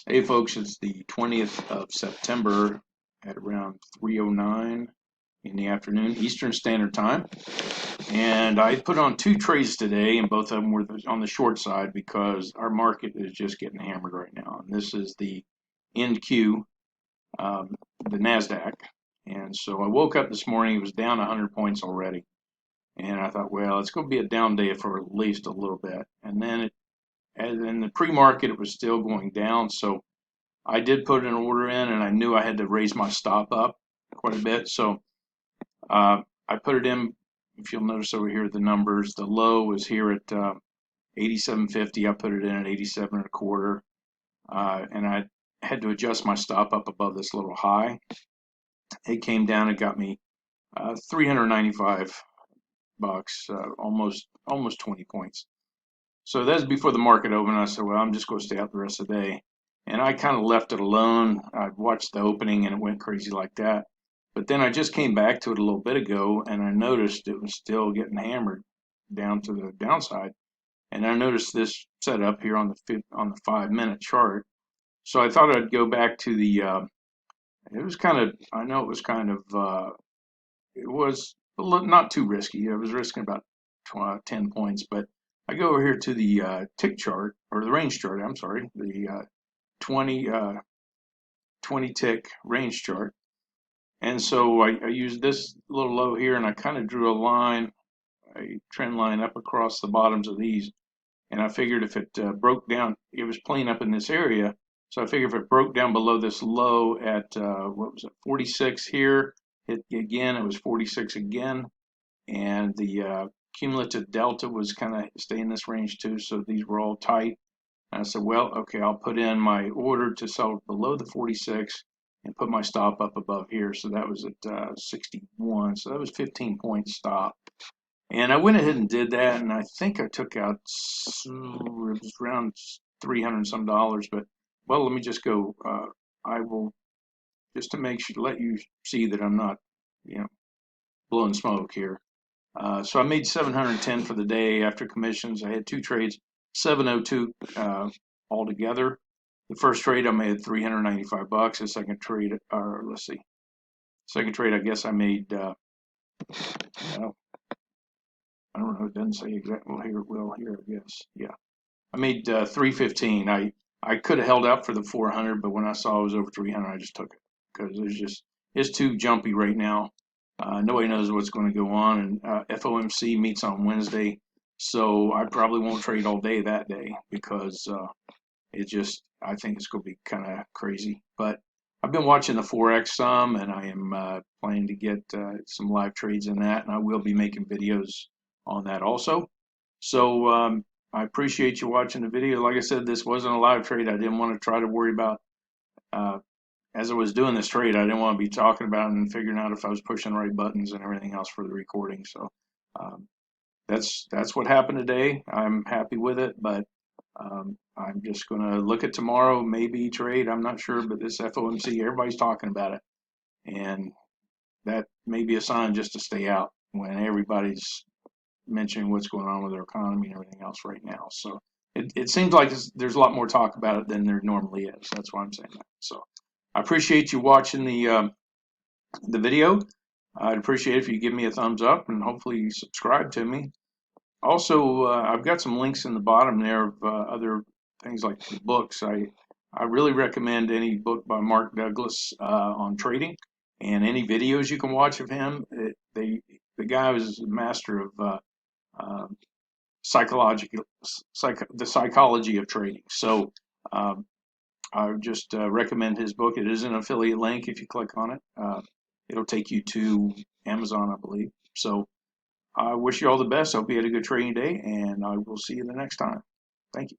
Hey folks, it's the 20th of September at around 3:09 in the afternoon Eastern Standard Time. And I put on two trades today, and both of them were on the short side because our market is just getting hammered right now. And this is the NQ, the NASDAQ. And so I woke up this morning, it was down 100 points already. And I thought, well, it's going to be a down day for at least a little bit. And then in the pre-market, it was still going down. So I did put an order in, and I knew I had to raise my stop up quite a bit. So I put it in. If you'll notice over here, the numbers, the low was here at 87.50. I put it in at 87 and a quarter, and I had to adjust my stop up above this little high. It came down and got me 395 bucks, almost 20 points. So that's before the market opened. I said, well, I'm just going to stay out the rest of the day. And I kind of left it alone. I watched the opening and it went crazy like that. But then I just came back to it a little bit ago and I noticed it was still getting hammered down to the downside. And I noticed this setup here on the 5-minute chart. So I thought I'd go back to the. It was kind of. I know it was kind of. It was not too risky. I was risking about 10 points, but I go over here to the tick chart, or the range chart, I'm sorry, the 20 tick range chart. And so I used this little low here, and I kind of drew a trend line up across the bottoms of these. And I figured if it broke down, it was playing up in this area. So I figured if it broke down below this low at, what was it, 46 here, hit again, it was 46 again. And the cumulative delta was kind of staying in this range too, so these were all tight. And I said, well, okay, I'll put in my order to sell below the 46 and put my stop up above here. So that was at 61, so that was 15-point stop. And I went ahead and did that, and I think I took out, it was around 300 some dollars, but well, let me just go, I will, just to make sure, let you see that I'm not, blowing smoke here. So I made 710 for the day after commissions. I had two trades, 702 altogether. The first trade I made 395 bucks. The second trade, or let's see, second trade I guess I made. I don't know. It doesn't say exactly. Well, here it will. Here I guess. Yeah, I made 315. I could have held out for the 400, but when I saw it was over 300, I just took it because it's too jumpy right now. Nobody knows what's going to go on, and FOMC meets on Wednesday, so I probably won't trade all day that day because I think it's going to be kind of crazy. But I've been watching the Forex some, and I am planning to get some live trades in that, and I will be making videos on that also. So I appreciate you watching the video. Like I said, this wasn't a live trade. I didn't want to try to worry about as I was doing this trade, I didn't want to be talking about it and figuring out if I was pushing the right buttons and everything else for the recording. So that's what happened today. I'm happy with it, but I'm just going to look at tomorrow, maybe trade. I'm not sure, but this FOMC, everybody's talking about it, and that may be a sign just to stay out when everybody's mentioning what's going on with their economy and everything else right now. So it seems like there's a lot more talk about it than there normally is. That's why I'm saying that. So I appreciate you watching the video. I'd appreciate it if you give me a thumbs up and hopefully subscribe to me. Also, I've got some links in the bottom there of other things like books. I really recommend any book by Mark Douglas on trading, and any videos you can watch of him. The guy was a master of the psychology of trading. So I would just recommend his book. It is an affiliate link. If you click on it, it'll take you to Amazon, I believe. So I wish you all the best. I hope you had a good trading day, and I will see you the next time. Thank you.